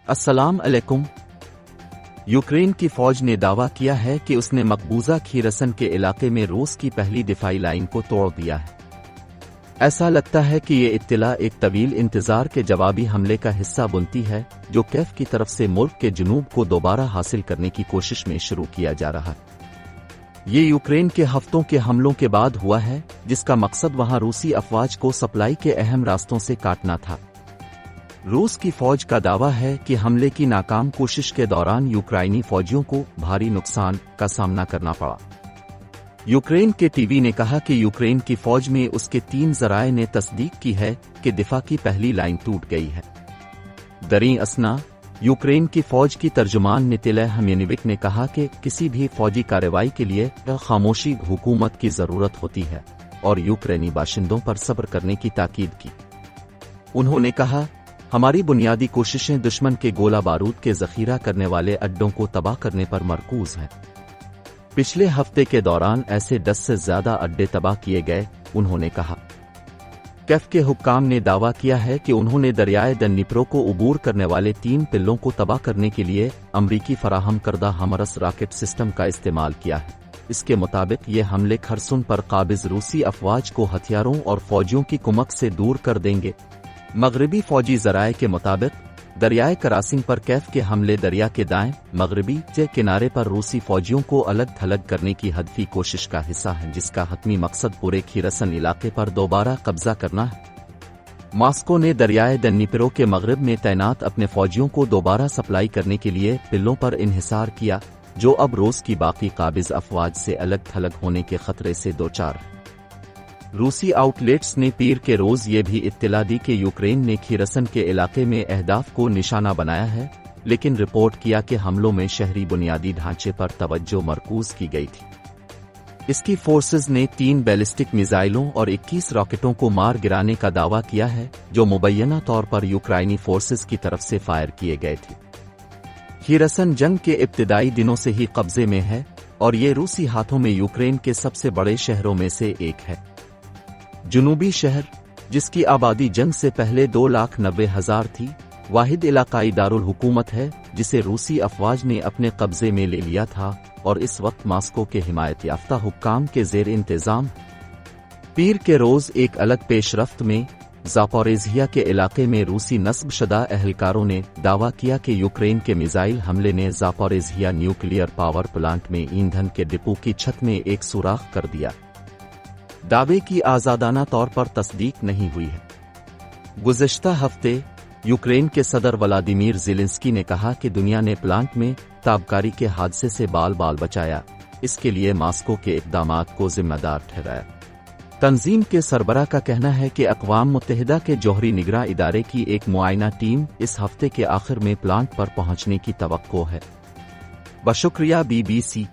अस्सलाम अलैकुम। यूक्रेन की फौज ने दावा किया है कि उसने मकबूजा खीरसन के इलाके में रूस की पहली दिफाई लाइन को तोड़ दिया है। ऐसा लगता है कि ये इत्तला एक तवील इंतजार के जवाबी हमले का हिस्सा बनती है जो कैफ की तरफ से मुल्क के जुनूब को दोबारा हासिल करने की कोशिश में शुरू किया जा रहा है। ये यूक्रेन के हफ्तों के हमलों के बाद हुआ है जिसका मकसद वहां रूसी अफवाज को सप्लाई के अहम रास्तों से काटना था। रूस की फौज का दावा है कि हमले की नाकाम कोशिश के दौरान यूक्राइनी फौजियों को भारी नुकसान का सामना करना पड़ा। यूक्रेन के टीवी ने कहा कि यूक्रेन की फौज में उसके 3 जराये ने तस्दीक की है कि दिफा की पहली लाइन टूट गई है। दरी असना यूक्रेन की फौज की तर्जुमान नितिला हमेनिविक ने कहा कि किसी भी फौजी कार्रवाई के लिए खामोशी हुकूमत की जरूरत होती है और यूक्रेनी बाशिंदों पर सब्र करने की ताकीद की। उन्होंने कहा, हमारी बुनियादी कोशिशें दुश्मन के गोला बारूद के जखीरा करने वाले अड्डों को तबाह करने पर मरकूज हैं। पिछले हफ्ते के दौरान ऐसे 10 से ज्यादा अड्डे तबाह किए गए। उन्होंने कहा, कैफ के हुक्काम ने दावा किया है कि उन्होंने दरियाए दन्निप्रो को उबूर करने वाले 3 पिल्लों को तबाह करने के लिए अमरीकी फराहम करदा हमरस रॉकेट सिस्टम का इस्तेमाल किया है। इसके मुताबिक ये हमले खरसुन पर काबिज रूसी अफवाज को हथियारों और फौजियों की कुमक से दूर कर देंगे। मगरबी फौजी जराये के मुताबिक दरियाए करासिन पर कैफ के हमले दरिया के दाएं मगरबी के किनारे पर रूसी फौजियों को अलग थलग करने की हदफी कोशिश का हिस्सा है जिसका हतमी मकसद पूरे खीरसन इलाके पर दोबारा कब्जा करना है। मॉस्को ने दरियाए दन्निप्रो के मगरब में तैनात अपने फौजियों को दोबारा सप्लाई करने के लिए पिल्लों पर इन्हिसार किया जो अब रूस की बाकी काबिज अफवाज से अलग थलग होने के खतरे से दोचार है। रूसी आउटलेट्स ने पीर के रोज ये भी इत्तला दी कि यूक्रेन ने खीरसन के इलाके में अहदाफ को निशाना बनाया है, लेकिन रिपोर्ट किया कि हमलों में शहरी बुनियादी ढांचे पर तवज्जो मरकूज की गई थी। इसकी फोर्सेज ने 3 बैलिस्टिक मिसाइलों और 21 रॉकेटों को मार गिराने का दावा किया है जो मुबैना तौर पर यूक्राइनी फोर्सेज की तरफ से फायर किए गए थे। खीरसन जंग के इब्तिदाई दिनों से ही कब्जे में है और ये रूसी हाथों में यूक्रेन के सबसे बड़े शहरों में से एक है। जुनूबी शहर, जिसकी आबादी जंग से पहले 2,90,000 थी, वाहिद इलाकाई दारुल हुकूमत है जिसे रूसी अफवाज ने अपने कब्जे में ले लिया था और इस वक्त मॉस्को के हिमायत याफ्ता हुक्काम के जेर इंतजाम। पीर के रोज एक अलग पेशरफ्त में ज़ापोरिज़िया के इलाके में रूसी नस्बशदा एहलकारों ने दावा किया कि यूक्रेन के मिसाइल हमले ने ज़ापोरिज़िया न्यूक्लियर पावर प्लांट में ईंधन के डिपो की छत में एक सुराख कर दिया। दावे की आज़ादाना तौर पर तस्दीक नहीं हुई है। गुज़श्ता हफ्ते यूक्रेन के सदर व्लादिमीर ज़ेलेंस्की ने कहा कि दुनिया ने प्लांट में ताबकारी के हादसे से बाल बाल बचाया, इसके लिए मॉस्को के इक़दामात को जिम्मेदार ठहराया। तंजीम के सरबराह का कहना है कि अक़वाम मुत्तहिदा के जौहरी निगरां इदारे की एक मुआयना टीम इस हफ्ते के आखिर में प्लांट पर पहुंचने की तवक्को है। बशुक्रिया BBC।